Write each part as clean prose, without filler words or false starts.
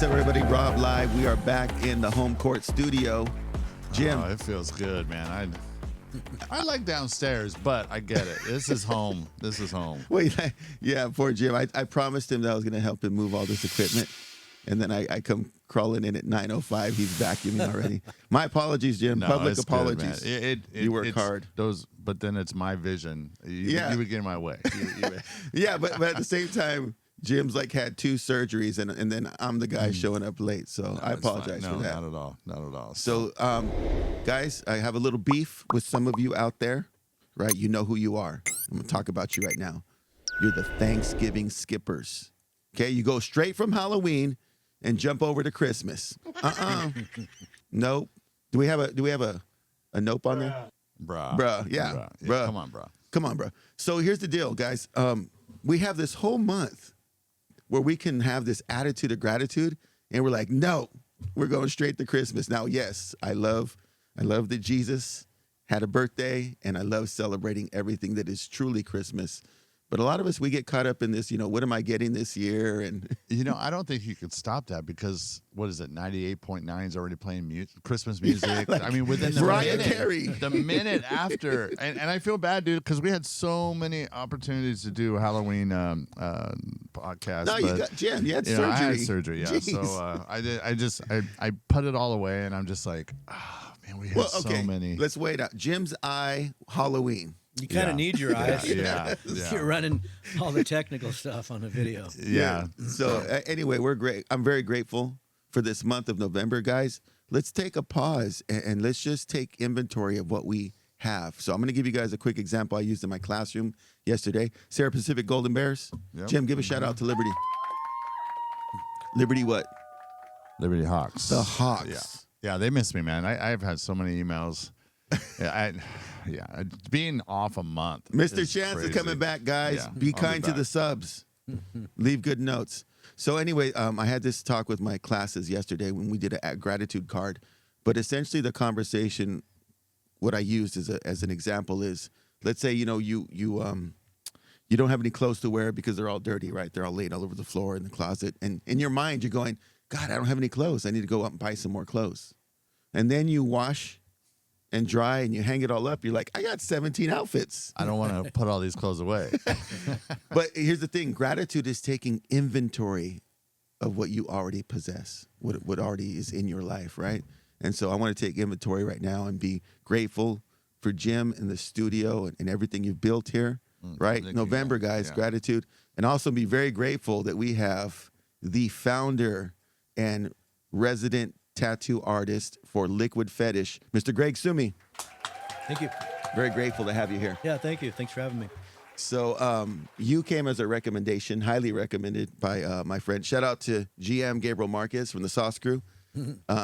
What's up, everybody? Rob Live. We are back in the home court studio. Jim. Oh, it feels good, man. I like downstairs, but I get it. This is home. This is home. Wait, yeah, poor Jim. I promised him that I was going to help him move all this equipment. And then I come crawling in at 9:05. He's vacuuming already. My apologies, Jim. No, Public it's apologies. Good, man. You work hard. But then it's my vision. You would get in my way. Yeah, but at the same time, Jim's like had 2 surgeries, and then I'm the guy showing up late. So I apologize for that. Not at all. Not at all. So, guys, I have a little beef with some of you out there, right? You know who you are. I'm going to talk about you right now. You're the Thanksgiving skippers. Okay, you go straight from Halloween and jump over to Christmas. Nope. Do we have a nope on there? Bruh. Yeah. Bruh. Come on, bruh. Come on, bruh. So here's the deal, guys. We have this whole month where we can have this attitude of gratitude, and we're like, no, we're going straight to Christmas. Now, yes, I love that Jesus had a birthday, and I love celebrating everything that is truly Christmas. But a lot of us, we get caught up in this, what am I getting this year? And I don't think you could stop that because, what is it, 98.9 is already playing Christmas music. Yeah, I mean, within the Mariah minute, Carey. the minute after. And I feel bad, dude, because we had so many opportunities to do a Halloween podcast. No, you got Jim. You had surgery. I had surgery, yeah. Jeez. So I put it all away, and I'm just like, man, we had so many. Let's wait out. Jim's eye Halloween. You kind of need your eyes. Yeah. You're running all the technical stuff on the video. Yeah. So anyway, we're great. I'm very grateful for this month of November, guys. Let's take a pause and let's just take inventory of what we have. So I'm going to give you guys a quick example I used in my classroom yesterday. Sarah Pacific Golden Bears. Yep. Jim, give a shout out to Liberty. Liberty what? Liberty Hawks. The Hawks. Yeah, they miss me, man. I've had so many emails. Being off a month. Mr. Chance is coming back, guys. Yeah, be kind to the subs. Leave good notes. So anyway, I had this talk with my classes yesterday when we did a gratitude card. But essentially the conversation, what I used as an example is, let's say, you don't have any clothes to wear because they're all dirty, right? They're all laid all over the floor in the closet. And in your mind, you're going, God, I don't have any clothes. I need to go out and buy some more clothes. And then you wash and dry and you hang it all up. You're like, I got 17 outfits. I don't want to put all these clothes away. But here's the thing. Gratitude is taking inventory of what you already possess, what already is in your life, right? And so I want to take inventory right now and be grateful for Jim and the studio and everything you've built here, right? November, guys, gratitude. And also be very grateful that we have the founder and resident tattoo artist for Liquid Fetish, Mr. Greg Sumi. Thank you. Very grateful to have you here. Yeah, thank you. Thanks for having me. So you came as a recommendation, highly recommended by my friend. Shout out to GM Gabriel Marquez from the Sauce Crew.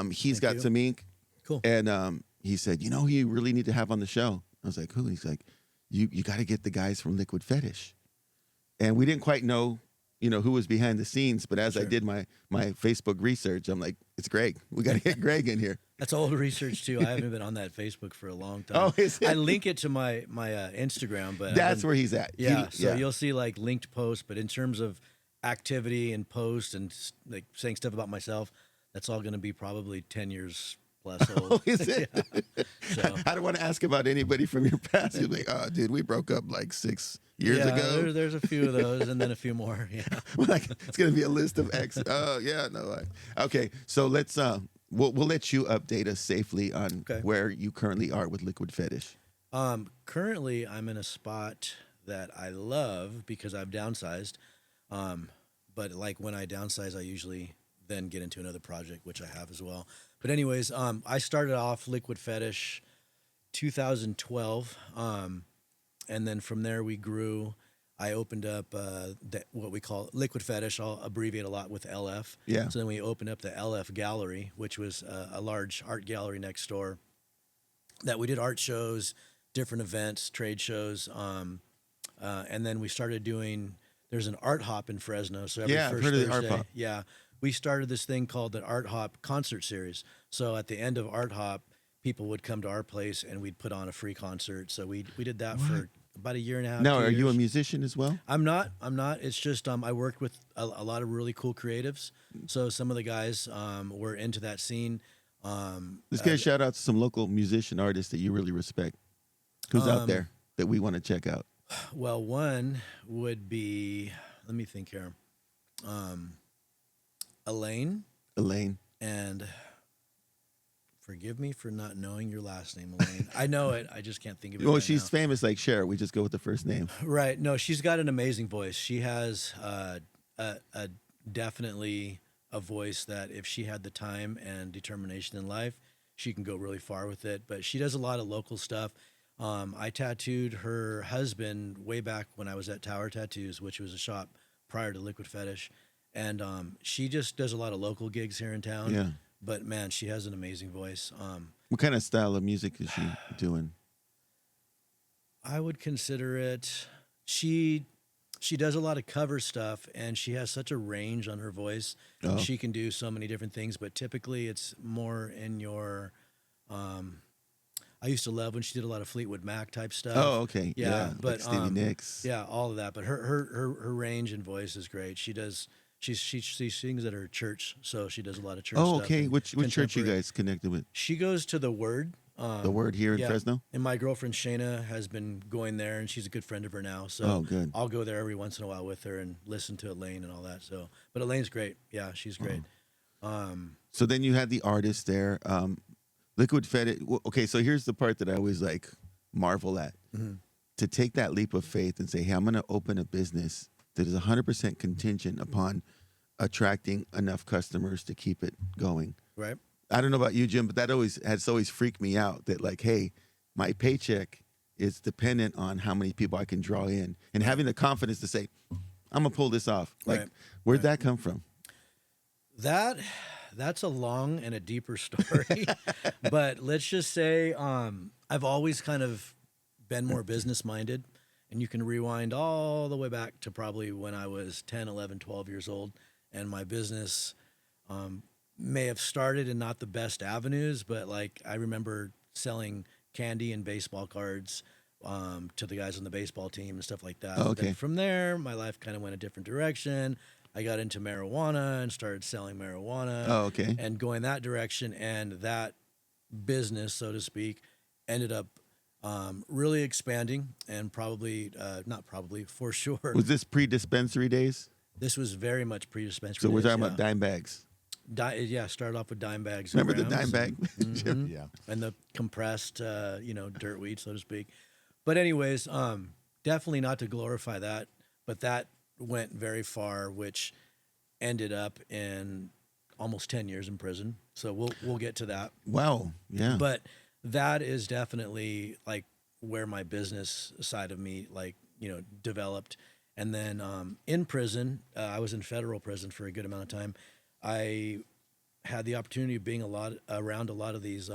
He's got some ink. Cool. And he said, you really need to have on the show. I was like, who? He's like, you got to get the guys from Liquid Fetish. And we didn't quite know who was behind the scenes, but as I did my Facebook research, I'm like, it's Greg. We got to get Greg in here. That's old research too. I haven't been on that Facebook for a long time. Oh, is it? I link it to my Instagram, but that's where he's at. Yeah, you'll see like linked posts, but in terms of activity and post and like saying stuff about myself, that's all going to be probably 10 years plus old. Oh, is it? Yeah. So. I don't want to ask about anybody from your past. You're like, oh, dude, we broke up like 6 years ago. There's a few of those, and then a few more. Yeah, like it's gonna be a list of X. Oh yeah, no. Okay, so let's we'll let you update us safely on where you currently are with Liquid Fetish. Currently, I'm in a spot that I love because I've downsized. But like when I downsize, I usually then get into another project, which I have as well. But anyways, I started off Liquid Fetish 2012. And then from there we grew. I opened up what we call Liquid Fetish. I'll abbreviate a lot with LF. Yeah. So then we opened up the LF Gallery, which was a large art gallery next door that we did art shows, different events, trade shows. And then we started doing, there's an art hop in Fresno. So every first I've heard Thursday, of the art hop. Yeah, we started this thing called the Art Hop concert series. So at the end of Art Hop, people would come to our place and we'd put on a free concert. So we did that for about a year and a half. Now, 2 are you a years. musician as well? I'm not. It's just I worked with a lot of really cool creatives. So some of the guys were into that scene. Let's get a shout out to some local musician artists that you really respect. Who's out there that we want to check out? Well, one would be, let me think here, Elaine, and forgive me for not knowing your last name, Elaine. I know it. I just can't think of it. Well, right she's now. famous like Cher. We just go with the first name. Right. No, she's got an amazing voice. She has definitely a voice that if she had the time and determination in life, she can go really far with it. But she does a lot of local stuff. I tattooed her husband way back when I was at Tower Tattoos, which was a shop prior to Liquid Fetish. And she just does a lot of local gigs here in town. Yeah. But man, she has an amazing voice. What kind of style of music is she doing? I would consider it. She does a lot of cover stuff, and she has such a range on her voice. Oh. She can do so many different things, but typically it's more in your. I used to love when she did a lot of Fleetwood Mac type stuff. Oh, okay. Yeah, but like Stevie Nicks. yeah, all of that. But her range and voice is great. She sings at her church, so she does a lot of church Oh, stuff. okay. and Which church you contemporary. guys connected with? She goes to the Word. The Word here in yeah. Fresno? And my girlfriend Shayna has been going there, and she's a good friend of her now. So Oh, good. I'll go there every once in a while with her and listen to Elaine and all that. So, but Elaine's great. Yeah, she's great. So then you had the artist there. Liquid Fetish. Okay, so here's the part that I always like marvel at. Mm-hmm. To take that leap of faith and say, hey, I'm going to open a business that is 100% contingent upon attracting enough customers to keep it going. Right. I don't know about you, Jim, but that has always freaked me out that like, hey, my paycheck is dependent on how many people I can draw in, and having the confidence to say, I'm going to pull this off. Like, Right. where'd that come from? That's a long and a deeper story. But let's just say I've always kind of been more business minded, and you can rewind all the way back to probably when I was 10, 11, 12 years old, and my business may have started in not the best avenues, but like I remember selling candy and baseball cards to the guys on the baseball team and stuff like that. Oh, okay. Then from there, my life kind of went a different direction. I got into marijuana and started selling marijuana. Oh, okay. And going that direction, and that business, so to speak, ended up really expanding, and for sure. Was this pre-dispensary days? This was very much pre-dispensary. So we're days, talking yeah. about dime bags. Started off with dime bags. Remember the grams dime bag? Mhm. Yeah. And the compressed, dirt weed, so to speak. But anyways, definitely not to glorify that, but that went very far, which ended up in almost 10 years in prison. So we'll get to that. Wow. Yeah. But that is definitely like where my business side of me, developed. And then in prison, I was in federal prison for a good amount of time. I had the opportunity of being around a lot of these.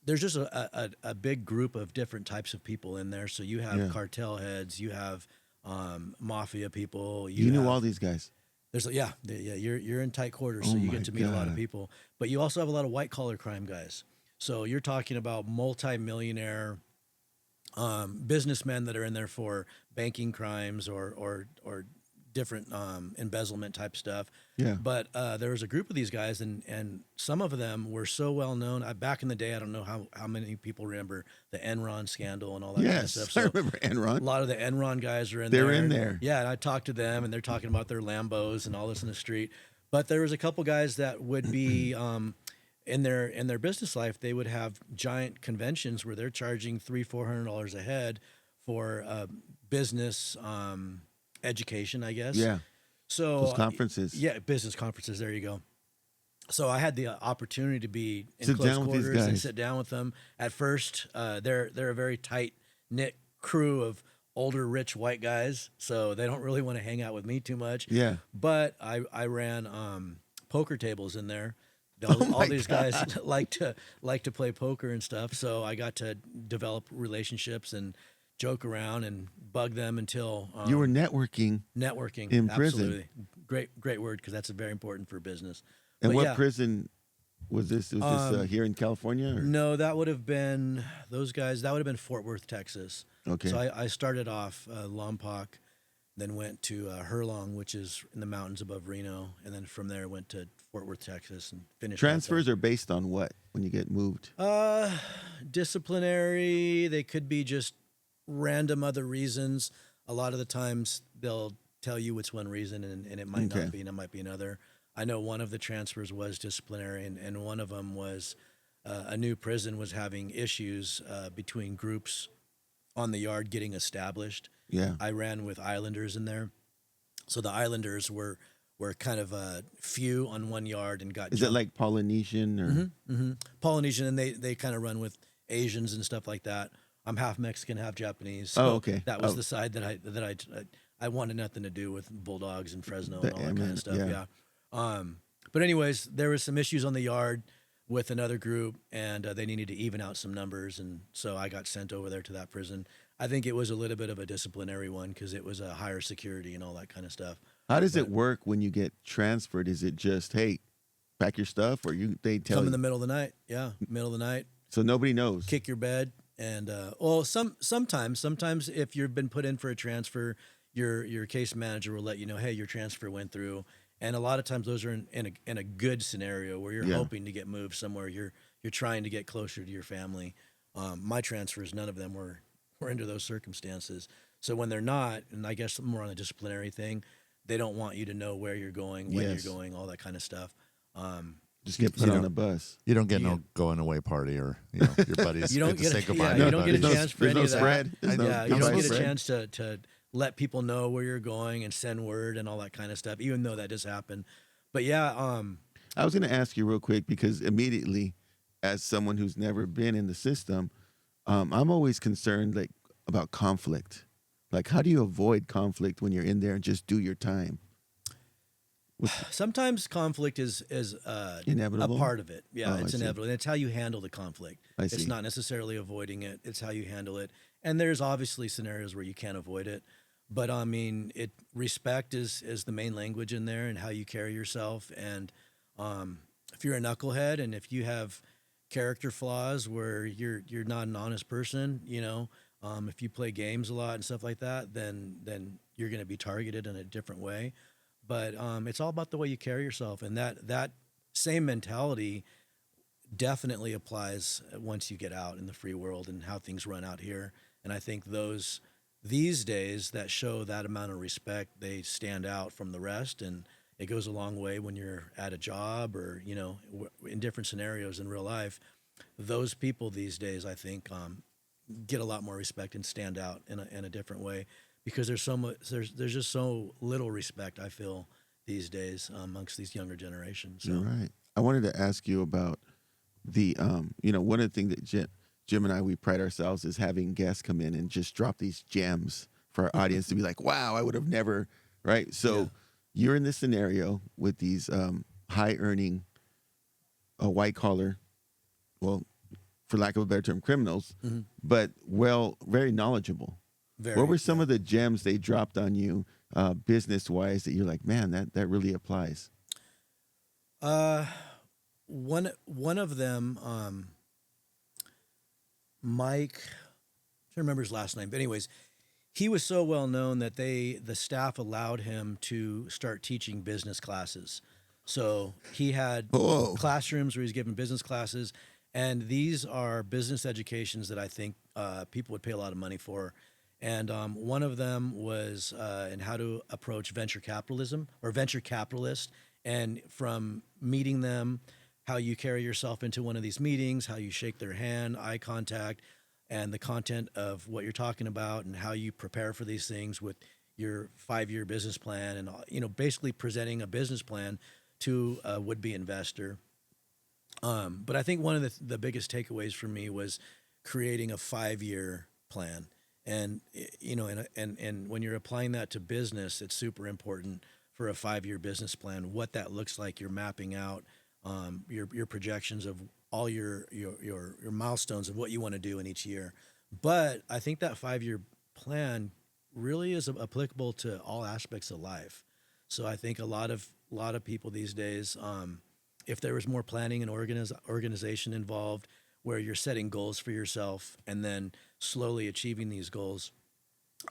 There's just a big group of different types of people in there. So you have cartel heads, you have mafia people. You knew all these guys. You're in tight quarters, Oh so you my get to meet a lot of God. people. But you also have a lot of white collar crime guys. So you're talking about multi-millionaire businessmen that are in there for banking crimes or different embezzlement type stuff. Yeah. But there was a group of these guys, and some of them were so well known. Back in the day, I don't know how many people remember the Enron scandal and all that kind of Yes. stuff. I So remember a Enron. lot of the Enron guys are in They're there. in there. Yeah, and I talked to them, and they're talking about their Lambos and all this in the street. But there was a couple guys that would be in their business life. They would have giant conventions where they're charging $300-400 a head for business education, I guess. Yeah. So Those conferences. Yeah, business conferences. There you go. So I had the opportunity to be in Sit close down with these quarters and guys. sit down with them. At first, they're a very tight knit crew of older, rich white guys, so they don't really want to hang out with me too much. Yeah. But I ran poker tables in there. Oh All these guys like to play poker and stuff, so I got to develop relationships and joke around and bug them until You were networking. networking in prison. Absolutely. Great word, because that's very important for business. And But what yeah. prison Was this here in California? Or? No, that would have been those guys. That would have been Fort Worth, Texas. Okay. So I started off Lompoc, then went to Hurlong, which is in the mountains above Reno, and then from there went to Fort Worth, Texas, and finished. Transfers are based on what when you get moved? Disciplinary. They could be just random other reasons. A lot of the times they'll tell you it's one reason, and it might not be, and it might be another. I know one of the transfers was disciplinary, and one of them was a new prison was having issues between groups on the yard getting established. Yeah. I ran with Islanders in there. So the Islanders were kind of a few on one yard and got Is it like Polynesian or Polynesian, and they kind of run with Asians and stuff like that. I'm half Mexican, half Japanese. Oh, So okay. that was the side that I wanted nothing to do with Bulldogs and Fresno and all that kind of stuff. Yeah. But anyways, there was some issues on the yard with another group, and they needed to even out some numbers, and so I got sent over there to that prison. I think it was a little bit of a disciplinary one because it was a higher security and all that kind of stuff. How does it work when you get transferred? Is it just, hey, pack your stuff, or they tell Come you? in the middle of the night. Yeah, middle of the night. So nobody knows. Kick your bed, and sometimes if you've been put in for a transfer, your case manager will let you know, hey, your transfer went through. And a lot of times those are in a good scenario where you're hoping to get moved somewhere. You're trying to get closer to your family. My transfers, none of them were under those circumstances. So when they're not, and I guess more on a disciplinary thing, they don't want you to know where you're going, when you're going, all that kind of stuff. Just get put on a bus. You don't get no going away party, or your buddies you don't get to say goodbye. Yeah, you don't get a chance for there's any no of that. spread. You don't get a chance to let people know where you're going and send word and all that kind of stuff, even though that does happen. But yeah, I was going to ask you real quick because immediately, as someone who's never been in the system, I'm always concerned about conflict. Like, how do you avoid conflict when you're in there and just do your time? Sometimes conflict is inevitable. a part of it. Yeah, Oh, it's I see. inevitable. And it's how you handle the conflict. I see. It's not necessarily avoiding it. It's how you handle it. And there's obviously scenarios where you can't avoid it. But I mean, respect is the main language in there, and how you carry yourself. And if you're a knucklehead and if you have character flaws where you're not an honest person, if you play games a lot and stuff like that, then you're going to be targeted in a different way. But it's all about the way you carry yourself, and that same mentality definitely applies once you get out in the free world and how things run out here. And I think these days that show that amount of respect, they stand out from the rest, and it goes a long way when you're at a job or in different scenarios in real life. Those people these days, I think, get a lot more respect and stand out in a different way, because there's just so little respect, I feel, these days amongst these younger generations. So. You're right. I wanted to ask you about the one of the things that Jim and I, we pride ourselves is having guests come in and just drop these gems for our audience to be like, wow, I would have never, right? So you're in this scenario with these high earning, white collar, well, for lack of a better term, criminals, but very knowledgeable. What were some of the gems they dropped on you business wise that you're like, man, that really applies? One of them, Mike, I can't remember his last name, but anyways, he was so well known that the staff allowed him to start teaching business classes. So he had classrooms where he's giving business classes, and these are business educations that I think people would pay a lot of money for. And one of them was in how to approach venture capitalism or venture capitalists, and from meeting them, how you carry yourself into one of these meetings, how you shake their hand, eye contact, and the content of what you're talking about, and how you prepare for these things with your 5-year business plan, and basically presenting a business plan to a would-be investor. But I think one of the biggest takeaways for me was creating a 5-year plan. And and when you're applying that to business, it's super important for a 5-year business plan, what that looks like. You're mapping out your projections of all your milestones of what you want to do in each year. But I think that 5-year plan really is applicable to all aspects of life. So I think a lot of people these days if there was more planning and organization involved, where you're setting goals for yourself and then slowly achieving these goals.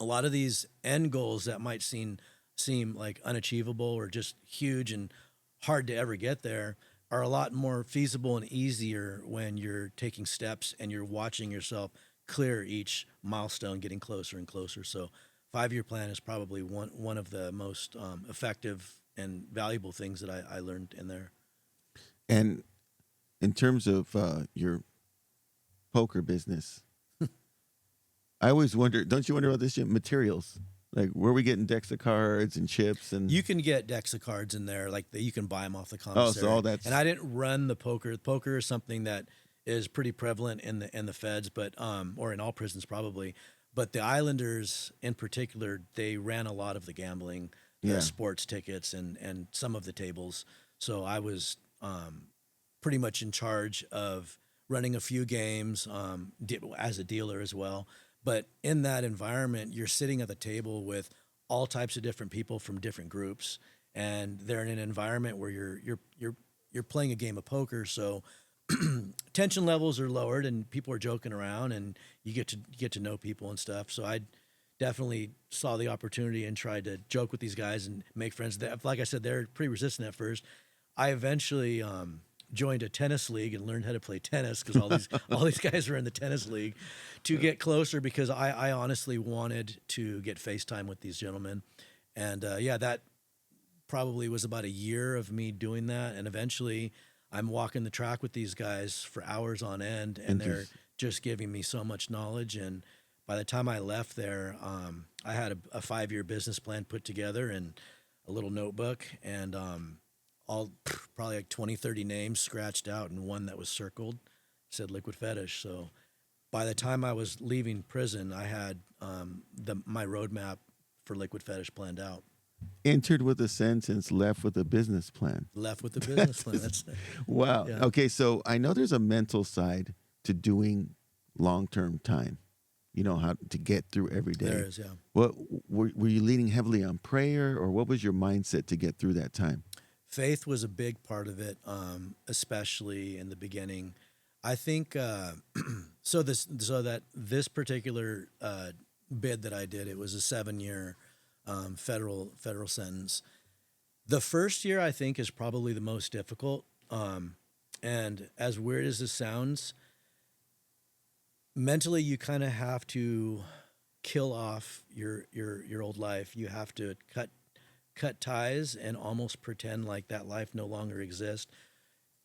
A lot of these end goals that might seem like unachievable or just huge and hard to ever get there are a lot more feasible and easier when you're taking steps and you're watching yourself clear each milestone, getting closer and closer. So 5-year plan is probably one of the most effective and valuable things that I learned in there. And in terms of your poker business, I always wonder, don't you wonder about this, Jim? Materials. Like, where are we getting decks of cards and chips? And You can get decks of cards in there, like you can buy them off the oh, commissary. so all that's... And I didn't run the poker. Poker is something that is pretty prevalent in the feds, but or in all prisons probably. But the Islanders in particular, they ran a lot of the gambling, the Yeah. sports tickets, and some of the tables. So I was pretty much in charge of running a few games as a dealer as well. But in that environment, you're sitting at the table with all types of different people from different groups, and they're in an environment where you're playing a game of poker. So tension levels are lowered, and people are joking around, and you get to know people and stuff. So I definitely saw the opportunity and tried to joke with these guys and make friends. Like I said, they're pretty resistant at first. I eventually joined a tennis league and learned how to play tennis because all these guys were in the tennis league to get closer, because I honestly wanted to get FaceTime with these gentlemen. And that probably was about a year of me doing that. And eventually I'm walking the track with these guys for hours on end, and they're just giving me so much knowledge. And by the time I left there, I had a 5-year business plan put together and a little notebook, and all probably like 20, 30 names scratched out, and one that was circled said Liquid Fetish. So by the time I was leaving prison, I had my roadmap for Liquid Fetish planned out. Entered with a sentence, left with a business plan. Left with the business plan. That's Wow. Yeah. Okay, so I know there's a mental side to doing long-term time. You know, how to get through every day. there is, yeah. What were you leaning heavily on prayer, or what was your mindset to get through that time? Faith was a big part of it, especially in the beginning. I think so that this particular bid that I did, it was a 7-year federal sentence. The first year, I think, is probably the most difficult. And as weird as this sounds, mentally, you kind of have to kill off your old life. You have to cut ties and almost pretend like that life no longer exists,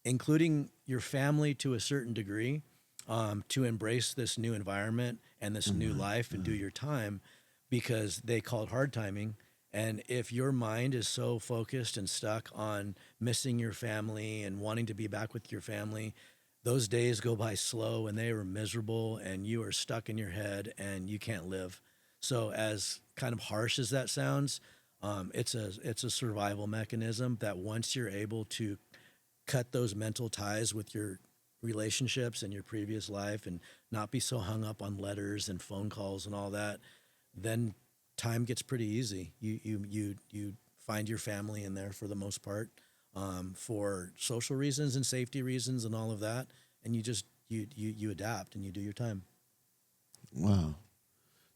including your family to a certain degree, to embrace this new environment and this new life and do your time, because they call it hard timing. And if your mind is so focused and stuck on missing your family and wanting to be back with your family, those days go by slow and they are miserable, and you are stuck in your head and you can't live. So as kind of harsh as that sounds, it's a survival mechanism that once you're able to cut those mental ties with your relationships and your previous life and not be so hung up on letters and phone calls and all that, then time gets pretty easy. You find your family in there for the most part, for social reasons and safety reasons and all of that, and you adapt and you do your time. Wow.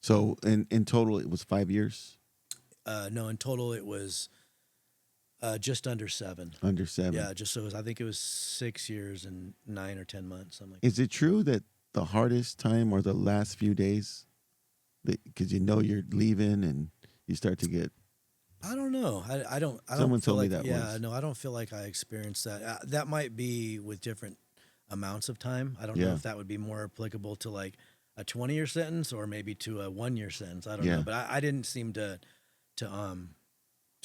So in total, it was 5 years? No, in total it was just under 7. Under 7. Yeah, I think it was 6 years and 9 or 10 months, something like. Is it true that the hardest time are the last few days? Because you know you're leaving and you start to get... I don't know. I don't. Someone feel told me like, that yeah, once. no, I don't feel like I experienced that. That might be with different amounts of time. I don't Yeah. know if that would be more applicable to like a 20-year sentence or maybe to a 1-year sentence. I don't Yeah. know, but I didn't seem to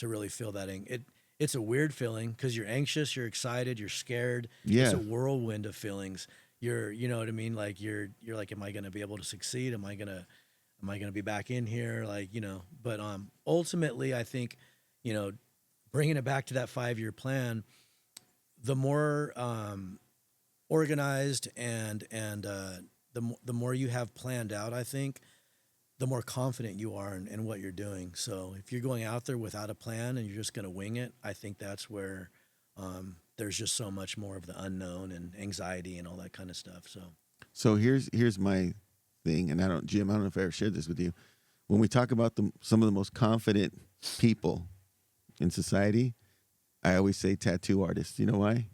really feel that. It's a weird feeling because you're anxious, you're excited, you're scared. Yeah. It's a whirlwind of feelings. You know what I mean? Like you're like, am I going to be able to succeed? Am I going to be back in here? Like, but ultimately I think, bringing it back to that 5-year plan, the more organized and the more you have planned out, I think, the more confident you are in what you're doing. So if you're going out there without a plan and you're just going to wing it, I think that's where there's just so much more of the unknown and anxiety and all that kind of stuff. So here's my thing, and Jim, I don't know if I ever shared this with you. When we talk about some of the most confident people in society, I always say tattoo artists. You know why?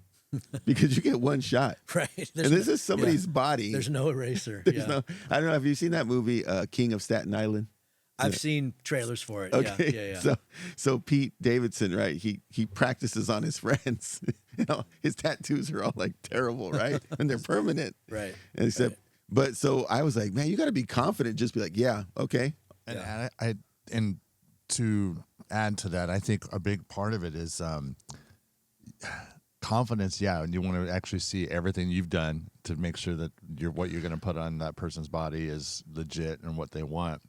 Because you get one shot. Right. And this is somebody's body. There's no eraser. There's no, I don't know. Have you seen that movie, King of Staten Island? I've seen trailers for it. Okay. Yeah. So Pete Davidson, right? He practices on his friends. His tattoos are all like terrible, right? And they're permanent. Right. And he said, but so I was like, man, you got to be confident. Just be like, yeah, okay. And to add to that, I think a big part of it is confidence. Yeah, and you want to actually see everything you've done to make sure that what you're going to put on that person's body is legit and what they want.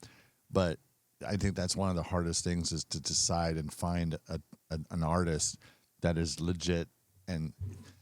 But I think that's one of the hardest things is to decide and find an artist that is legit. And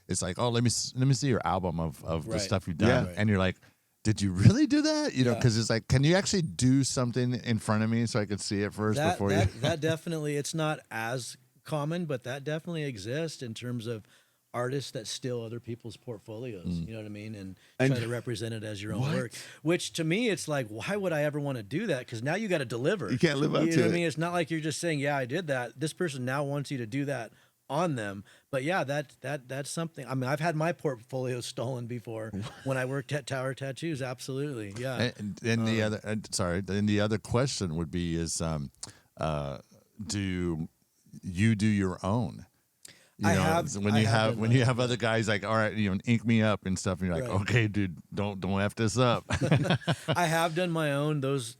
it's like, oh, let me see your album of the stuff you've done, and you're like, did you really do that? You know, because it's like, can you actually do something in front of me so I could see it first before you? That definitely, it's not as common, but that definitely exists in terms of artists that steal other people's portfolios. You know what I mean? And try to represent it as your own work. Which to me, it's like, why would I ever want to do that? Because now you got to deliver. You can't live up to it. You know what I mean? It's not like you're just saying, yeah, I did that. This person now wants you to do that on them. But yeah, that's something. I mean, I've had my portfolio stolen before when I worked at Tower Tattoos. Absolutely, yeah. And the other question would be is, do you do your own? You have other guys like, all right, ink me up and stuff, and you're like, okay, dude, don't F this up. I have done my own. Those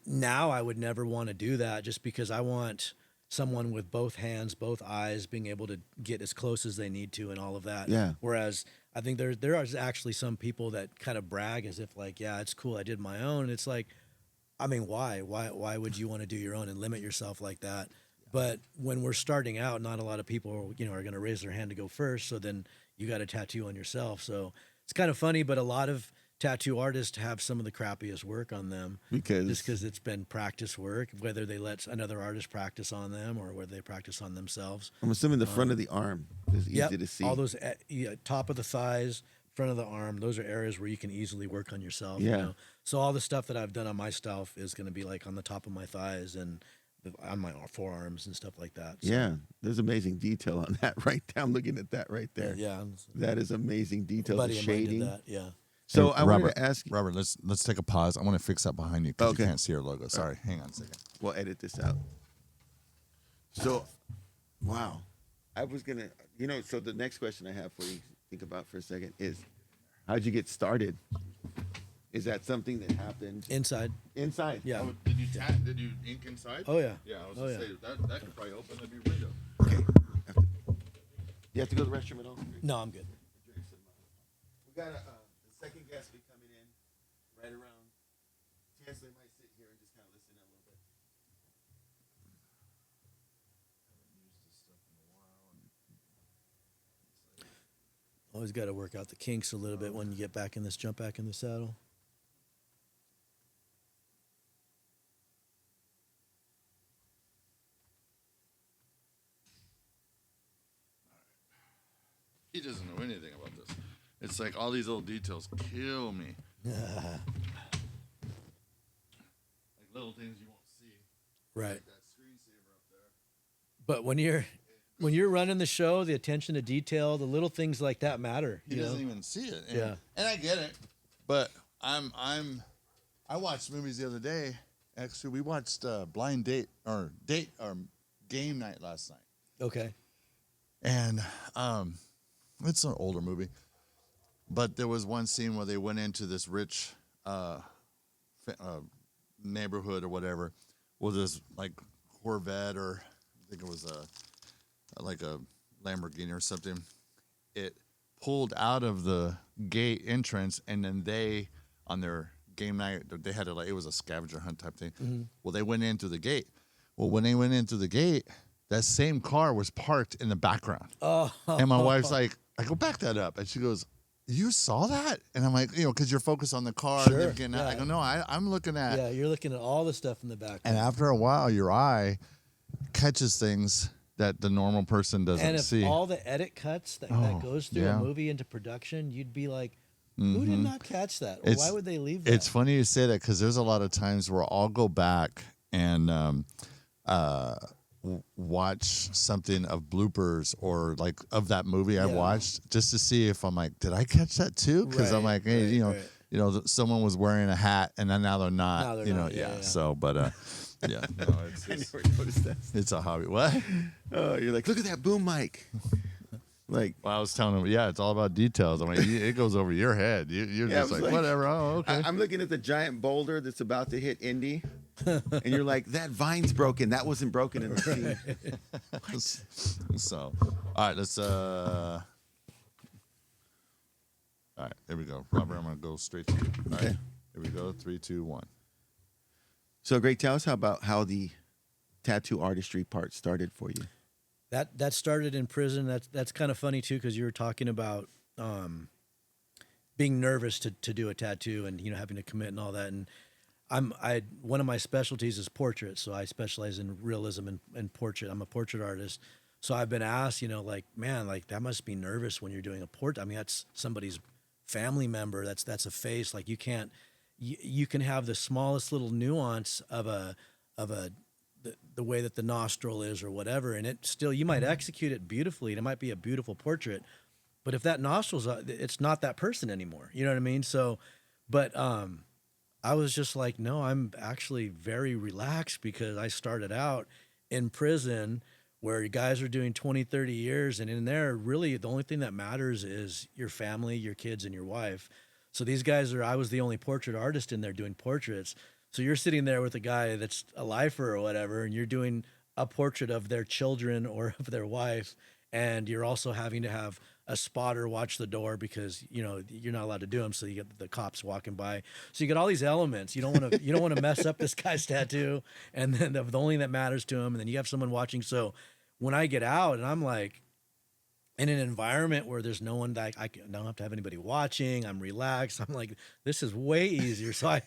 now I would never want to do that just because I want someone with both hands, both eyes, being able to get as close as they need to and all of that. Yeah. Whereas I think there are actually some people that kind of brag as if like, yeah, it's cool, I did my own. And it's like, I mean, why would you want to do your own and limit yourself like that? But when we're starting out, not a lot of people, are going to raise their hand to go first. So then you got a tattoo on yourself. So it's kind of funny, but a lot of tattoo artists have some of the crappiest work on them because it's been practice work, whether they let another artist practice on them or whether they practice on themselves. I'm assuming the front of the arm is easy to see. All those top of the thighs, front of the arm, those are areas where you can easily work on yourself. Yeah. So all the stuff that I've done on my stuff is going to be like on the top of my thighs and on my forearms and stuff like that. So. Yeah, there's amazing detail on that right there. I'm looking at that right there. Yeah. That is amazing detail. Buddy The of mine did shading. that, yeah. So I wanted to ask Robert, let's take a pause. I want to fix that behind you because you can't see our logo. Sorry, hang on a second. We'll edit this out. So, wow. I was going to, so the next question I have for you, think about for a second, is how'd you get started? Is that something that happened? Inside. Inside? Yeah. Oh, did you ink inside? Oh, yeah. Yeah, I was going to say, that could probably open the window. Okay. You have to go to the restroom at all? No, I'm good. We got the second guest be coming in right around. Chancellor might sit here and just kind of listen a little bit. Always got to work out the kinks a little bit when you get back in this, jump back in the saddle. He doesn't know anything about this. It's like all these little details kill me. Like little things you won't see. Right. Like that screensaver up there. But when you're running the show, the attention to detail, the little things like that matter. He doesn't even see it. And, and I get it, but I watched movies the other day. Actually, we watched Blind Date or Game Night last night. Okay. And it's an older movie, but there was one scene where they went into this rich neighborhood or whatever with this like Corvette, or I think it was like a Lamborghini or something. It pulled out of the gate entrance, and then they, on their game night, they had it was a scavenger hunt type thing. Mm-hmm. Well, they went into the gate. Well, when they went into the gate, that same car was parked in the background. Oh. And my wife's like, I go, back that up. And she goes, you saw that? And I'm like, because you're focused on the car. Sure. And getting out. I go, no, I'm looking at. Yeah, you're looking at all the stuff in the background. And after a while, your eye catches things that the normal person doesn't And if see. all the edit cuts that goes through yeah. a movie into production, you'd be like, who did not catch that? Or why would they leave that? It's funny you say that because there's a lot of times where I'll go back and watch something of bloopers or like of that movie I watched just to see if I'm like, did I catch that too? Because I'm like, hey, you know, someone was wearing a hat and then now they're not. Now they're you know, not, yeah. So, but yeah, no, I never noticed that. it's a hobby. What? Oh, you're like, look at that boom mic. Like, Well, I was telling him, yeah, it's all about details. I mean, it goes over your head. You're Yeah, just I was like, like- whatever. Oh, okay. I'm looking at the giant boulder that's about to hit Indy, and you're like, that vine's broken. That wasn't broken in the scene. So, all right, let's. All right, here we go. Robert, I'm going to go straight to you. All right, Okay. here we go. 3, 2, 1. So, Greg, tell us about how the tattoo artistry part started for you. That started in prison. That's kind of funny too, because you were talking about being nervous to do a tattoo and having to commit and all that. And one of my specialties is portrait, so I specialize in realism and portrait. I'm a portrait artist, so I've been asked, like, man, like that must be nervous when you're doing a portrait. I mean, that's somebody's family member. That's a face. Like you can't. You can have the smallest little nuance of the way that the nostril is or whatever, and it still, you might execute it beautifully and it might be a beautiful portrait, but if that nostril's it's not that person anymore. You know what I mean? So, but I was just like, no, I'm actually very relaxed because I started out in prison where guys are doing 20, 30 years, and in there, really the only thing that matters is your family, your kids, and your wife. So these guys I was the only portrait artist in there doing portraits. So you're sitting there with a guy that's a lifer or whatever, and you're doing a portrait of their children or of their wife, and you're also having to have a spotter watch the door because you're not allowed to do them. So you get the cops walking by. So you get all these elements. You don't want to mess up this guy's tattoo, and then the only thing that matters to him, and then you have someone watching. So when I get out and I'm like in an environment where there's no one that I don't have to have anybody watching, I'm relaxed. I'm like, this is way easier. So I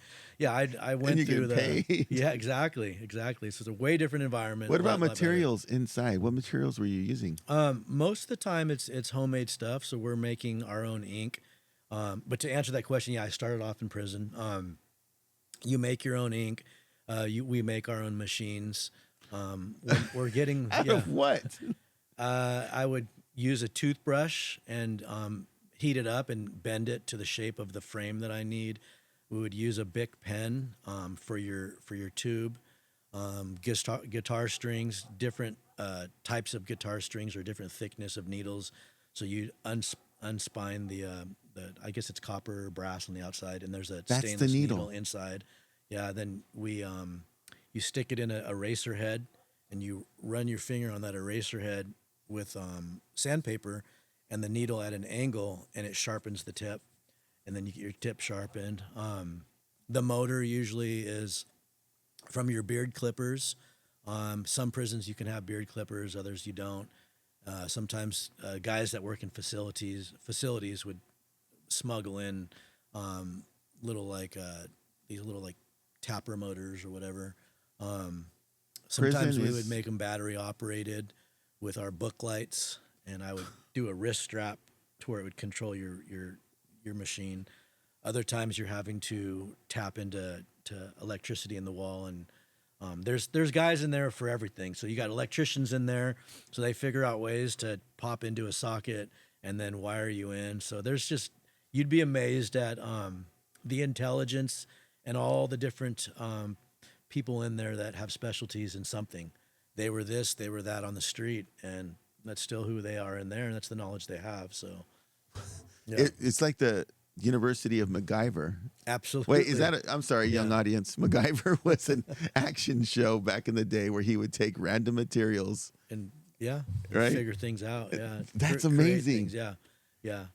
went you through get paid. Yeah, exactly. So it's a way different environment. What a lot about better. materials inside? What materials were you using? Most of the time it's homemade stuff. So we're making our own ink. But to answer that question, I started off in prison. You make your own ink. We make our own machines. We're getting Out of what? I would use a toothbrush and heat it up and bend it to the shape of the frame that I need. We would use a Bic pen for your tube. Guitar strings, different types of guitar strings or different thickness of needles. So you unspine the I guess it's copper or brass on the outside, and there's a That's the stainless needle. needle inside. Yeah, then we you stick it in a eraser head, and you run your finger on that eraser head with sandpaper and the needle at an angle, and it sharpens the tip, and then you get your tip sharpened. The motor usually is from your beard clippers. Some prisons you can have beard clippers, others you don't. Sometimes guys that work in facilities would smuggle in these little like tapper motors or whatever. Sometimes Prison we is- would make them battery operated with our book lights, and I would do a wrist strap to where it would control your machine. Other times you're having to tap into electricity in the wall, and there's guys in there for everything. So you got electricians in there, so they figure out ways to pop into a socket and then wire you in. So you'd be amazed at the intelligence and all the different people in there that have specialties in something. They were this, they were that on the street, and that's still who they are in there, and that's the knowledge they have. So, yeah, It's like the University of MacGyver. absolutely. Wait, is that I'm sorry, young audience. MacGyver was an action show back in the day where he would take random materials. And yeah, Right? figure things out. Yeah, That's Create amazing. things. Yeah.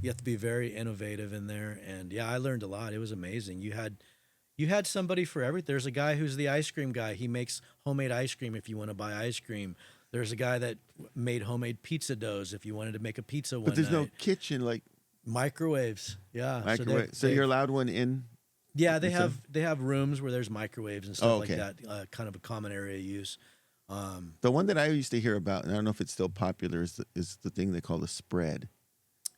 You have to be very innovative in there, and I learned a lot. It was amazing. You had somebody for everything. There's a guy who's the ice cream guy. He makes homemade ice cream if you want to buy ice cream. There's a guy that made homemade pizza doughs if you wanted to make a pizza one But there's no night. kitchen like Microwaves. Yeah. microwave. So you're allowed one in. Yeah, they have rooms where there's microwaves and stuff Oh, okay. like that. Kind of a common area use. The one that I used to hear about, and I don't know if it's still popular, is the thing they call the spread.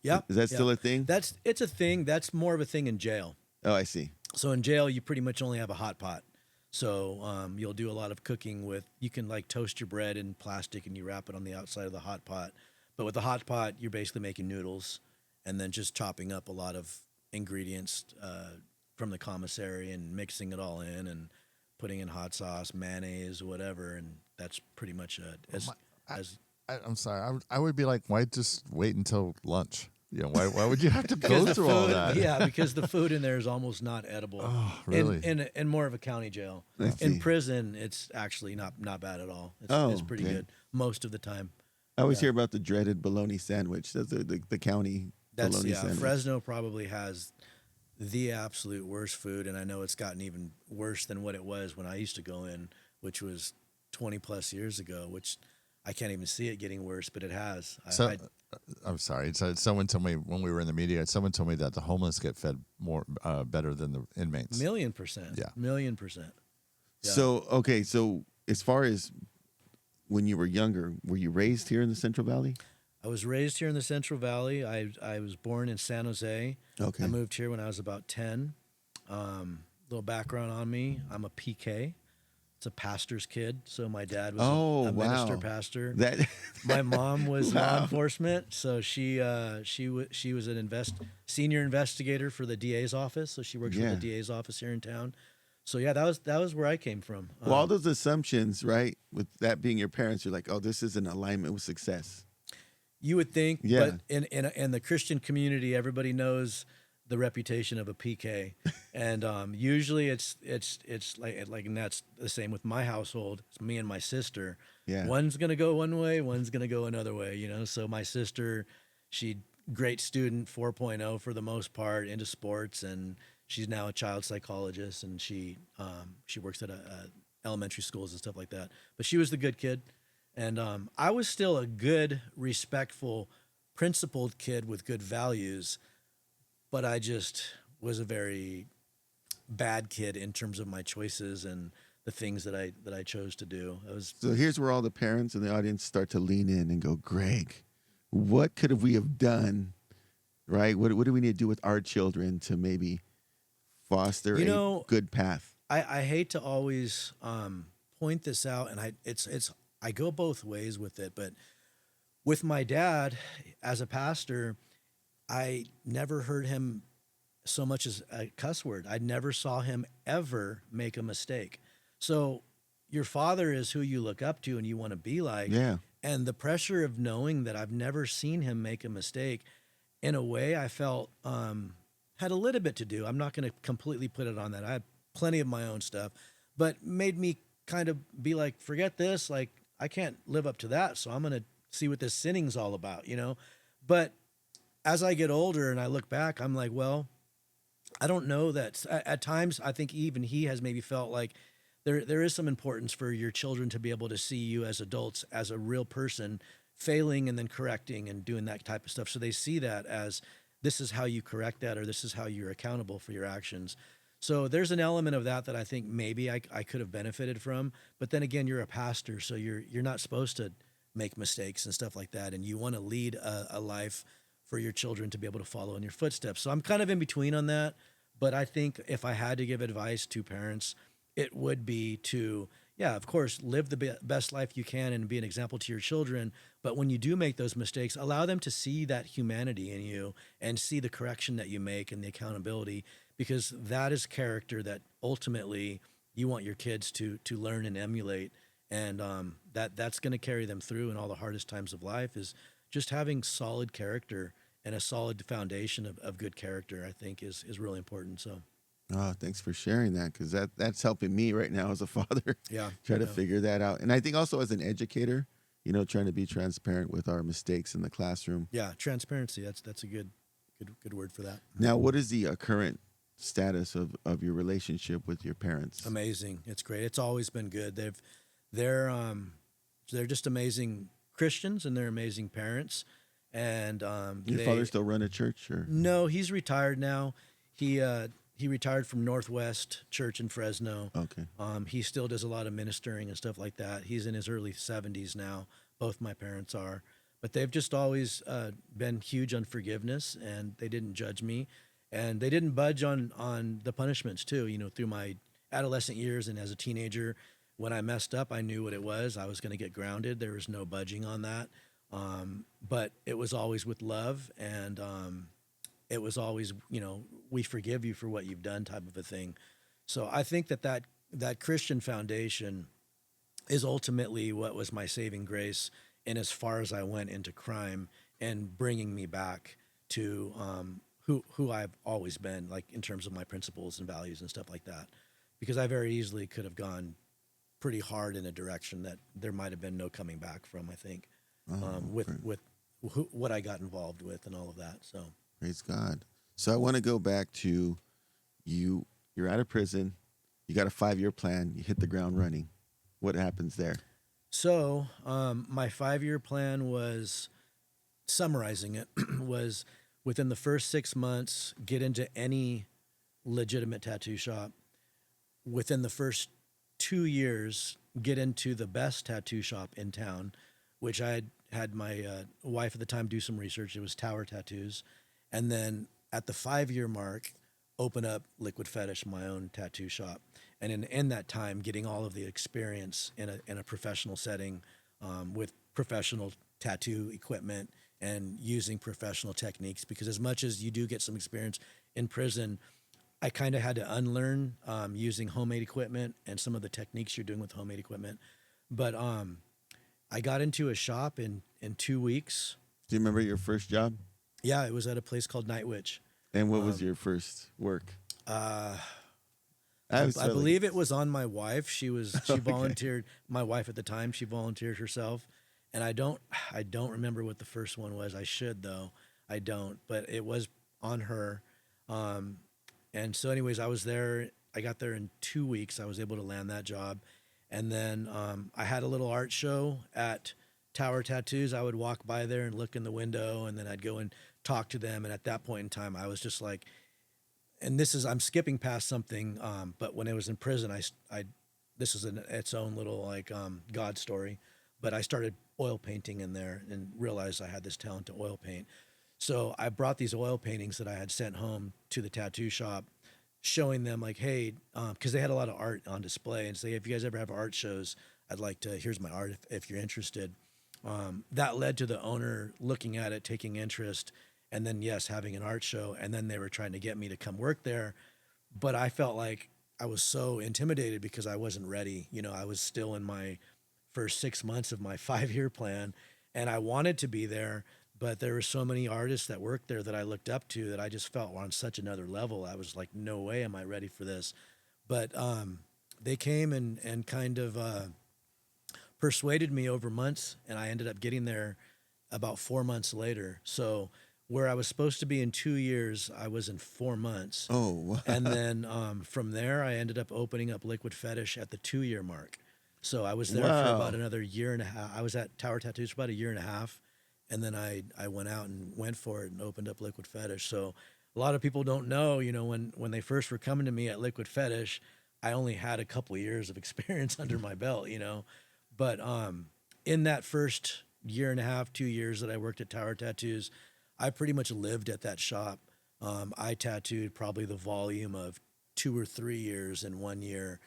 Yeah. Is that still a thing? It's a thing. That's more of a thing in jail. Oh, I see. So in jail, you pretty much only have a hot pot. So you'll do a lot of cooking with. You can like toast your bread in plastic and you wrap it on the outside of the hot pot. But with the hot pot, you're basically making noodles, and then just chopping up a lot of ingredients from the commissary and mixing it all in and putting in hot sauce, mayonnaise, whatever, and that's pretty much I'm sorry. I would be like, why just wait until lunch? You know, why would you have to go because the through all food, that? yeah, because the food in there is almost not edible. Oh, really? In more of a county jail. I see. In prison, it's actually not bad at all. It's pretty okay. good most of the time. I always hear about the dreaded bologna sandwich. That's the county bologna sandwich. Fresno probably has the absolute worst food, and I know it's gotten even worse than what it was when I used to go in, which was 20 plus years ago, which I can't even see it getting worse, but it has. I'm sorry. So someone told me when we were in the media, someone told me that the homeless get fed more better than the inmates. 1,000,000%. Yeah. 1,000,000%. Yeah. So, okay, so as far as when you were younger, were you raised here in the Central Valley? I was raised here in the Central Valley. I was born in San Jose. Okay. I moved here when I was about 10. Little background on me. I'm a PK. It's a pastor's kid. So my dad was a minister pastor. That My mom was law enforcement, so she was an senior investigator for the DA's office. So she works for the DA's office here in town. So yeah, that was where I came from. well, all those assumptions, right? With that being your parents, you're like, oh, this is an alignment with success. You would think, Yeah. but in the Christian community, everybody knows the reputation of a PK, and usually it's like, and that's the same with my household. It's me and my sister. Yeah. One's gonna go one way, one's gonna go another way. You know, so my sister, she great student, 4.0 for the most part, into sports, and she's now a child psychologist, and she works at a elementary schools and stuff like that. But she was the good kid. And I was still a good, respectful, principled kid with good values, but I just was a very bad kid in terms of my choices and the things that I chose to do. So here's where all the parents in the audience start to lean in and go, Greg, what could we have done, right? What do we need to do with our children to maybe foster a good path? I hate to always point this out, and I go both ways with it, but with my dad as a pastor, I never heard him so much as a cuss word. I never saw him ever make a mistake. So your father is who you look up to and you want to be like. Yeah. And the pressure of knowing that I've never seen him make a mistake, in a way I felt had a little bit to do. I'm not going to completely put it on that. I had plenty of my own stuff, but made me kind of be like, forget this. Like, I can't live up to that. So I'm going to see what this sinning's all about, you know? But as I get older and I look back, I'm like, well, I don't know that at times I think even he has maybe felt like there is some importance for your children to be able to see you as adults, as a real person, failing and then correcting and doing that type of stuff. So they see that as this is how you correct that, or this is how you're accountable for your actions. So there's an element of that I think maybe I could have benefited from. But then again, you're a pastor, so you're not supposed to make mistakes and stuff like that. And you want to lead a life for your children to be able to follow in your footsteps. So I'm kind of in between on that. But I think if I had to give advice to parents, it would be to, yeah, of course, live the best life you can and be an example to your children. But when you do make those mistakes, allow them to see that humanity in you and see the correction that you make and the accountability, because that is character that ultimately you want your kids to learn and emulate. And that's going to carry them through in all the hardest times of life, is just having solid character and a solid foundation of good character, I think is really important. So, thanks for sharing that, because that's helping me right now as a father. Yeah, try to figure that out. And I think also as an educator, trying to be transparent with our mistakes in the classroom. Yeah, transparency. That's a good word for that. Now, what is the current status of your relationship with your parents? Amazing. It's great. It's always been good. They're just amazing Christians, and they're amazing parents. And your father still run a church, or no? He's retired now. He he retired from Northwest Church in Fresno. Okay. He still does a lot of ministering and stuff like that. He's in his early 70s now. Both my parents are, but they've just always been huge on forgiveness, and they didn't judge me, and they didn't budge on the punishments too. You know, through my adolescent years and as a teenager, when I messed up, I knew what it was. I was going to get grounded. There was no budging on that, but it was always with love, and it was always, we forgive you for what you've done, type of a thing. So I think that Christian foundation is ultimately what was my saving grace, and as far as I went into crime and bringing me back to who I've always been, like in terms of my principles and values and stuff like that, because I very easily could have gone pretty hard in a direction that there might have been no coming back from. I think with what I got involved with and all of that. So Praise God. So I want to go back to you. You're out of prison. You got a 5-year plan. You hit the ground running. What happens there? So my 5-year plan was, summarizing it, was within the first 6 months, get into any legitimate tattoo shop. Within the first 2 years, get into the best tattoo shop in town, which I had my wife at the time do some research. It was Tower Tattoos. And then at the 5-year mark, open up Liquid Fetish, my own tattoo shop. And in that time, getting all of the experience in a professional setting, with professional tattoo equipment and using professional techniques. Because as much as you do get some experience in prison, I kind of had to unlearn using homemade equipment and some of the techniques you're doing with homemade equipment. But I got into a shop in 2 weeks. Do you remember your first job? Yeah, it was at a place called Night Witch. And what was your first work? I believe it was on my wife. She volunteered. My wife at the time, she volunteered herself, and I don't remember what the first one was. I should though. I don't, but it was on her. And so, anyways, I was there. I got there in 2 weeks. I was able to land that job, and then I had a little art show at Tower Tattoos. I would walk by there and look in the window, and then I'd go and talk to them. And at that point in time, I was just like, and I'm skipping past something, but when I was in prison, this is its own little like God story, but I started oil painting in there and realized I had this talent to oil paint. So I brought these oil paintings that I had sent home to the tattoo shop, showing them like, hey, because they had a lot of art on display, and say, if you guys ever have art shows, here's my art if you're interested. That led to the owner looking at it, taking interest, and then, yes, having an art show. And then they were trying to get me to come work there. But I felt like I was so intimidated because I wasn't ready. I was still in my first 6 months of my 5-year plan, and I wanted to be there. But there were so many artists that worked there that I looked up to that I just felt were on such another level. I was like, no way am I ready for this. But they came and kind of persuaded me over months, and I ended up getting there about 4 months later. So where I was supposed to be in 2 years, I was in 4 months. Oh, wow. And then from there, I ended up opening up Liquid Fetish at the 2-year mark. So I was there for about another year and a half. I was at Tower Tattoos for about a year and a half. And then I went out and went for it and opened up Liquid Fetish. So a lot of people don't know, when they first were coming to me at Liquid Fetish, I only had a couple of years of experience under my belt, But in that first year and a half, 2 years that I worked at Tower Tattoos, I pretty much lived at that shop. I tattooed probably the volume of 2 or 3 years in 1 year.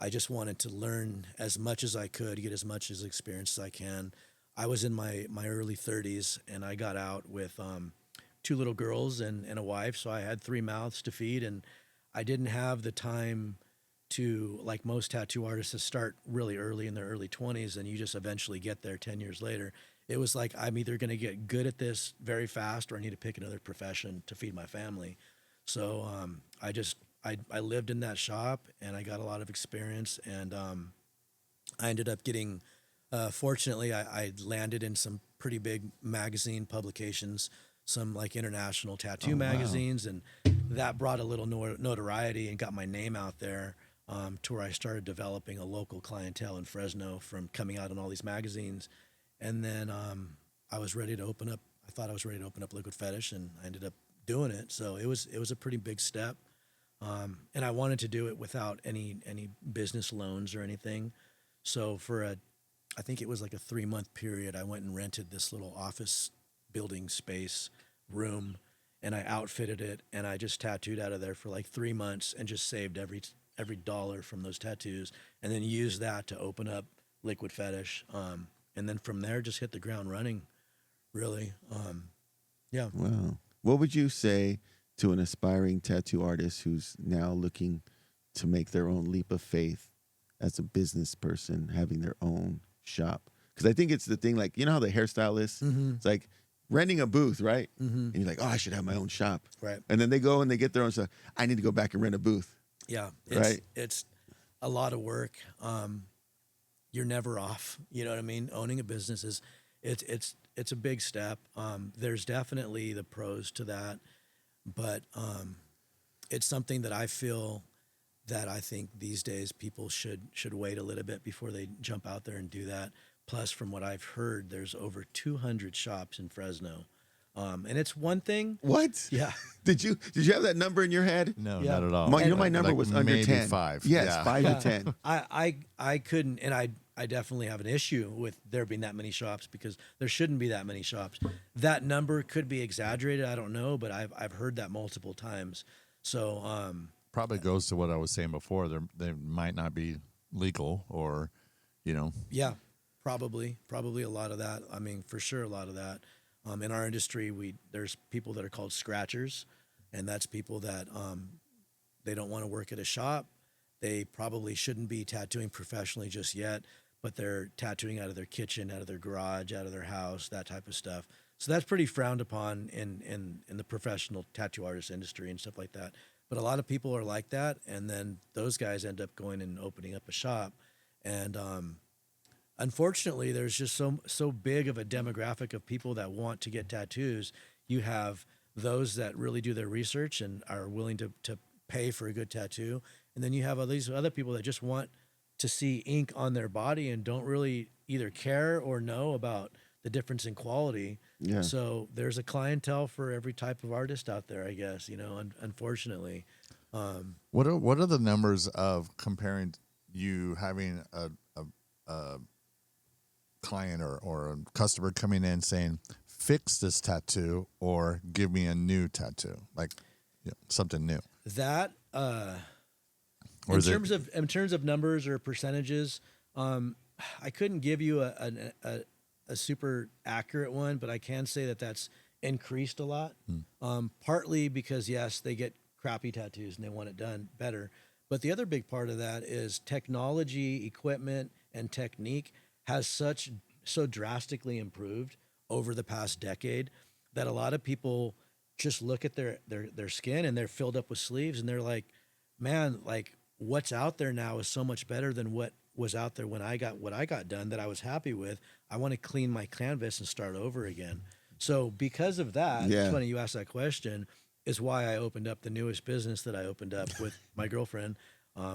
I just wanted to learn as much as I could, get as much as experience as I can. I was in my early 30s, and I got out with 2 little girls and a wife, so I had 3 mouths to feed, and I didn't have the time to, like most tattoo artists, to start really early in their early 20s, and you just eventually get there 10 years later. It was like, I'm either going to get good at this very fast, or I need to pick another profession to feed my family. So I lived in that shop, and I got a lot of experience, and I ended up getting, fortunately, I landed in some pretty big magazine publications, some like international tattoo magazines, and that brought a little notoriety and got my name out there, to where I started developing a local clientele in Fresno from coming out in all these magazines. And then I was ready to open up. I thought I was ready to open up Liquid Fetish, and I ended up doing it. So it was a pretty big step. And I wanted to do it without any business loans or anything. So I think it was like a 3-month period, I went and rented this little office building space room, and I outfitted it, and I just tattooed out of there for like 3 months and just saved every dollar from those tattoos, and then used that to open up Liquid Fetish. And then from there, just hit the ground running, really. Yeah. Wow. What would you say to an aspiring tattoo artist who's now looking to make their own leap of faith as a business person, having their own shop? Because I think it's the thing, like, you know how the hairstylists, it's like renting a booth, right? And you're like, oh, I should have my own shop. Right. And then they go and they get their own stuff. I need to go back and rent a booth. Yeah. Right. It's a lot of work. You're never off. You know what I mean? Owning a business it's a big step. There's definitely the pros to that, but it's something that I feel that I think these days people should wait a little bit before they jump out there and do that. Plus, from what I've heard, there's over 200 shops in Fresno, and it's one thing. What? Yeah. Did you have that number in your head? No, Yeah. not at all. My, you know, my number Like was under maybe 10. 5. Yes, Yeah. 5 to 10. I couldn't, and I definitely have an issue with there being that many shops because there shouldn't be that many shops. That number could be exaggerated. I don't know, but I've heard that multiple times. So Probably goes to what I was saying before. They might not be legal, or, you know. yeah, probably a lot of that. I mean, for sure, a lot of that. In our industry, there's people that are called scratchers, and that's people that they don't want to work at a shop. They probably shouldn't be tattooing professionally just yet, but they're tattooing out of their kitchen, out of their garage, out of their house, that type of stuff. So that's pretty frowned upon in the professional tattoo artist industry and stuff like that. But a lot of people are like that, and then those guys end up going and opening up a shop. And unfortunately, there's just so big of a demographic of people that want to get tattoos. You have those that really do their research and are willing to pay for a good tattoo. And then you have all these other people that just want to see ink on their body and don't really either care or know about the difference in quality. Yeah. So there's a clientele for every type of artist out there, I guess, unfortunately. What are the numbers of comparing you having a client or a customer coming in saying, fix this tattoo or give me a new tattoo, like, you know, something new? That Or in is it- terms of numbers or percentages, I couldn't give you a super accurate one, but I can say that that's increased a lot. Partly because yes, they get crappy tattoos and they want it done better, but the other big part of that is technology, equipment, and technique has so drastically improved over the past decade that a lot of people just look at their skin and they're filled up with sleeves and they're like, man, like what's out there now is so much better than what was out there when I got what I got done that I was happy with. I want to clean my canvas and start over again. So because of that, Yeah. it's funny you asked that question, is why I opened up the newest business that I opened up with my girlfriend,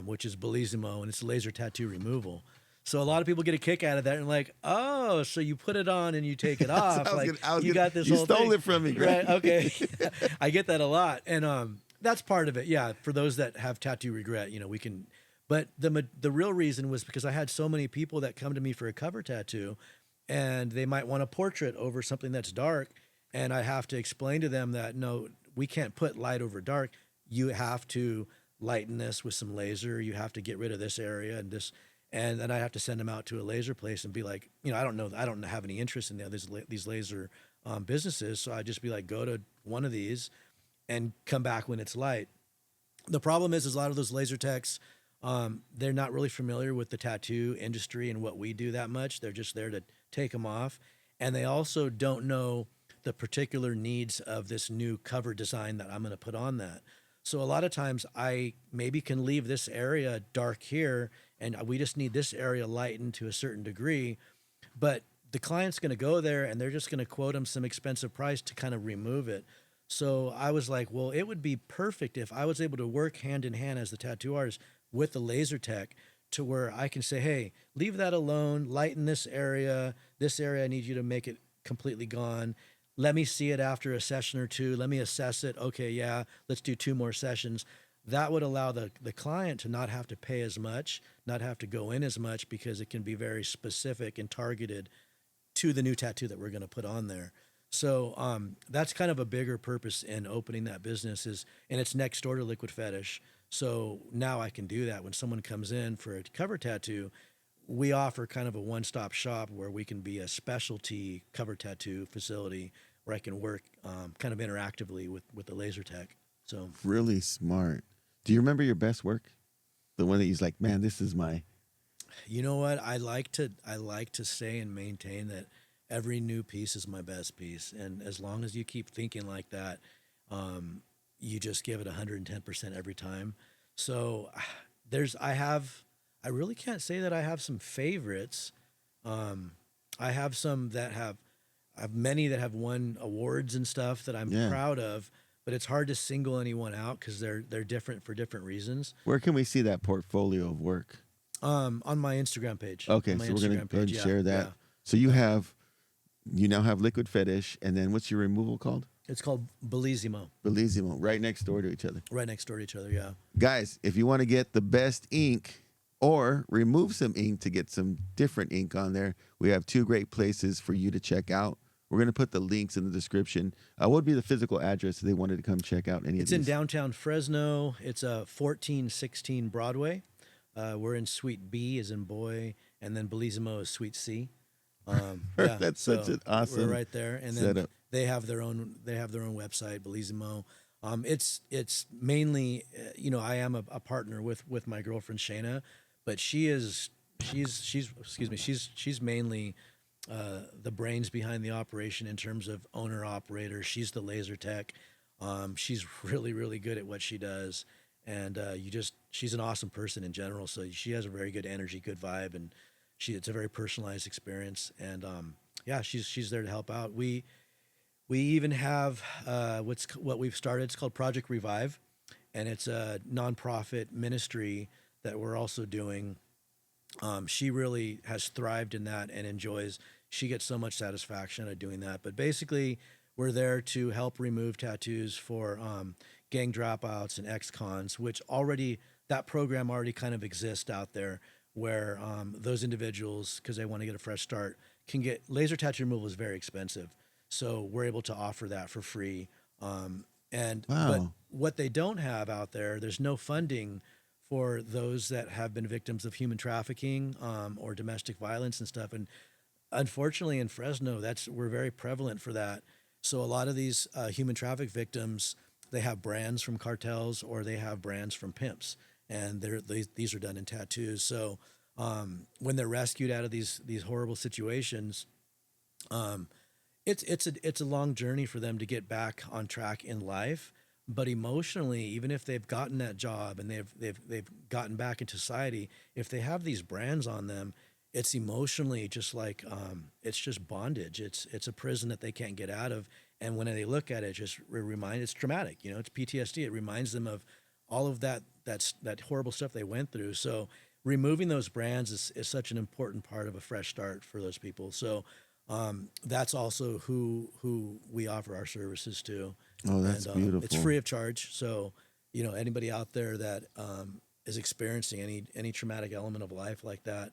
which is Bellissimo, and it's laser tattoo removal. So a lot of people get a kick out of that and like, oh, so you put it on and you take it off. You got this you whole stole thing. it from me, Greg. Right? Okay. I get that a lot. And that's part of it. Yeah. For those that have tattoo regret, we can, but the real reason was because I had so many people that come to me for a cover tattoo and they might want a portrait over something that's dark. And I have to explain to them that, no, we can't put light over dark. You have to lighten this with some laser. You have to get rid of this area and this. And then I have to send them out to a laser place and be like, I don't know, I don't have any interest in these laser businesses. So I just be like, go to one of these and come back when it's light. The problem is a lot of those laser techs, they're not really familiar with the tattoo industry and what we do that much. They're just there to take them off. And they also don't know the particular needs of this new cover design that I'm going to put on that. So a lot of times I maybe can leave this area dark here and we just need this area lightened to a certain degree, but the client's going to go there and they're just going to quote them some expensive price to kind of remove it. So I was like, well, it would be perfect if I was able to work hand in hand as the tattoo artist with the laser tech to where I can say, hey, leave that alone, lighten this area. This area, I need you to make it completely gone. Let me see it after a session or two. Let me assess it. Okay, yeah, let's do 2 more sessions. that would allow the client to not have to pay as much, not have to go in as much, because it can be very specific and targeted to the new tattoo that we're going to put on there. So that's kind of a bigger purpose in opening that business and it's next door to Liquid Fetish. So now I can do that. When someone comes in for a cover tattoo, we offer kind of a one-stop shop where we can be a specialty cover tattoo facility where I can work kind of interactively with the laser tech. So Really smart. Do you remember your best work? The one that you're like, man, this is my. you know what? I like to say and maintain that every new piece is my best piece. And as long as you keep thinking like that, you just give it 110% every time. So I really can't say that I have some favorites. I have some that I have many that have won awards and stuff that I'm Yeah. proud of, but it's hard to single anyone out because they're different for different reasons. Where can we see that portfolio of work? On my Instagram page. Okay, On my so we're gonna Instagram go ahead and page, share that. yeah. So you now have Liquid Fetish, and then what's your removal called? It's called Bellissimo, Bellissimo, right next door to each other. right next door to each other. Yeah. Guys, if you want to get the best ink or remove some ink to get some different ink on there, we have two great places for you to check out. We're going to put the links in the description. What would be the physical address if they wanted to come check out any It's of in these? downtown Fresno. It's 1416 Broadway. We're in Suite B as in boy, and then Bellissimo is Suite C. Yeah, That's such an awesome We're right there, and then setup. they have their own website, Bellissimo. It's mainly I am a partner with my girlfriend Shayna, but she's mainly the brains behind the operation in terms of owner operator. She's the laser tech. She's really, really good at what she does. And she's an awesome person in general. So she has a very good energy, good vibe, and it's a very personalized experience. And she's there to help out. We even have what we've started. It's called Project Revive, and it's a nonprofit ministry that we're also doing. She really has thrived in that and enjoys. She gets so much satisfaction out of doing that. But basically, we're there to help remove tattoos for gang dropouts and ex-cons, which that program already kind of exists out there, where those individuals, because they want to get a fresh start, can get laser tattoo removal is very expensive. So we're able to offer that for free. But Wow. what they don't have out there, there's no funding for those that have been victims of human trafficking or domestic violence and stuff. And unfortunately, in Fresno, we're very prevalent for that. So a lot of these human traffic victims, they have brands from cartels or they have brands from pimps, and these are done in tattoos. So when they're rescued out of these horrible situations, it's a long journey for them to get back on track in life. But emotionally, even if they've gotten that job and they've gotten back into society, if they have these brands on them, it's emotionally just like it's just bondage. It's a prison that they can't get out of. And when they look at it, it's traumatic. It's PTSD. It reminds them of all of that horrible stuff they went through. So removing those brands is such an important part of a fresh start for those people. So that's also who we offer our services to. Oh, that's beautiful. It's free of charge. So, anybody out there that is experiencing any traumatic element of life like that,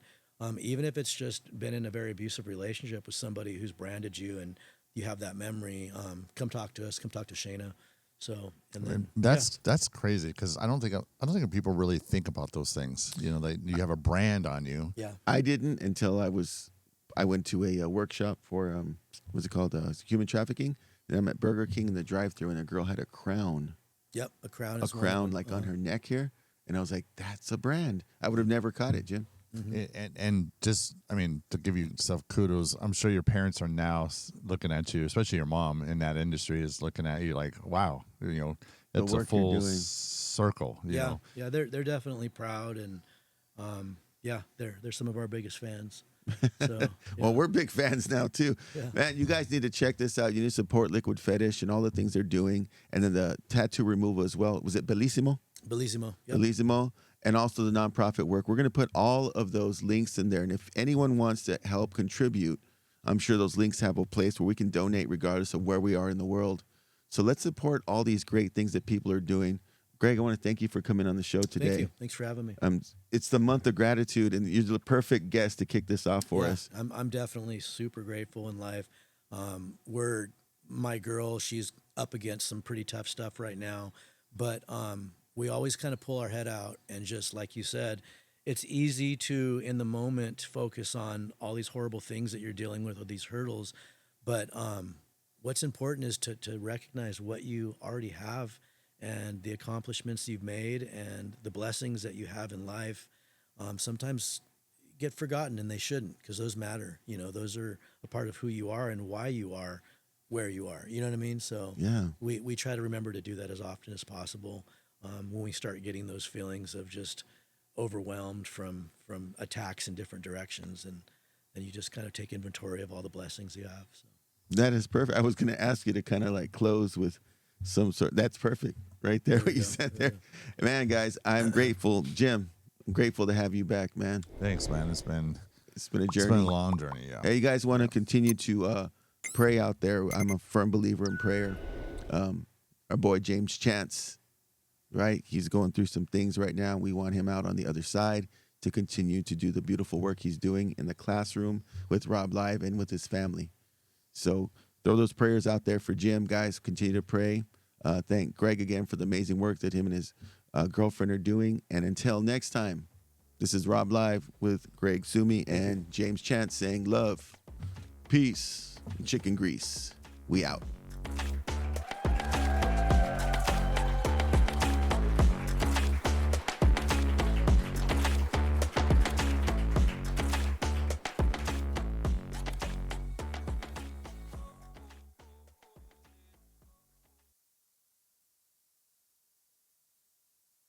even if it's just been in a very abusive relationship with somebody who's branded you and you have that memory, come talk to us. Come talk to Shayna. So, and then That's crazy, because I don't think people really think about those things. You have a brand on you. yeah. I didn't until I went to a workshop for what's it called, human trafficking. And I'm at Burger King in the drive-thru, and a girl had a crown, Yep, a crown. a Is one of crown them. like on her neck here, and I was like, that's a brand. I would have never caught it, Jim. And just, to give you self kudos, I'm sure your parents are now looking at you, especially your mom in that industry is looking at you like, wow, it's a work you're full doing. circle. You know? Yeah, they're definitely proud, and they're some of our biggest fans. So, Well, we're big fans now too. Yeah. Man, you guys need to check this out. You need to support Liquid Fetish and all the things they're doing, and then the tattoo removal as well. Was it Bellissimo? Bellissimo. Yep. Bellissimo, and also the nonprofit work. We're going to put all of those links in there, and if anyone wants to help contribute, I'm sure those links have a place where we can donate regardless of where we are in the world. So let's support all these great things that people are doing. Greg, I want to thank you for coming on the show today. Thank you. Thanks for having me. It's the month of gratitude, and you're the perfect guest to kick this off for us. I'm definitely super grateful in life. My girl, she's up against some pretty tough stuff right now, but we always kind of pull our head out and just like you said, it's easy to in the moment focus on all these horrible things that you're dealing with these hurdles, but what's important is to recognize what you already have and the accomplishments you've made and the blessings that you have in life. Sometimes get forgotten, and they shouldn't, because those matter. You know, those are a part of who you are and why you are where you are. You know what I mean? So Yeah. we try to remember to do that as often as possible when we start getting those feelings of just overwhelmed from attacks in different directions, and then you just kind of take inventory of all the blessings you have. So. That is perfect. I was going to ask you to kind of like close with some sort. That's perfect right there, what you said there. Man, guys, I'm grateful. Jim, I'm grateful to have you back, man. Thanks, man. It's been a journey. It's been a long journey, yeah. Hey, you guys want to continue to pray out there? I'm a firm believer in prayer. Our boy James Chance, right? He's going through some things right now. We want him out on the other side to continue to do the beautiful work he's doing in the classroom with Rob Live and with his family. So throw those prayers out there for Jim, guys. Continue to pray. Thank Greg again for the amazing work that him and his girlfriend are doing. And until next time, this is Rob Live with Greg Sumi and James Chance saying love, peace, and chicken grease. We out.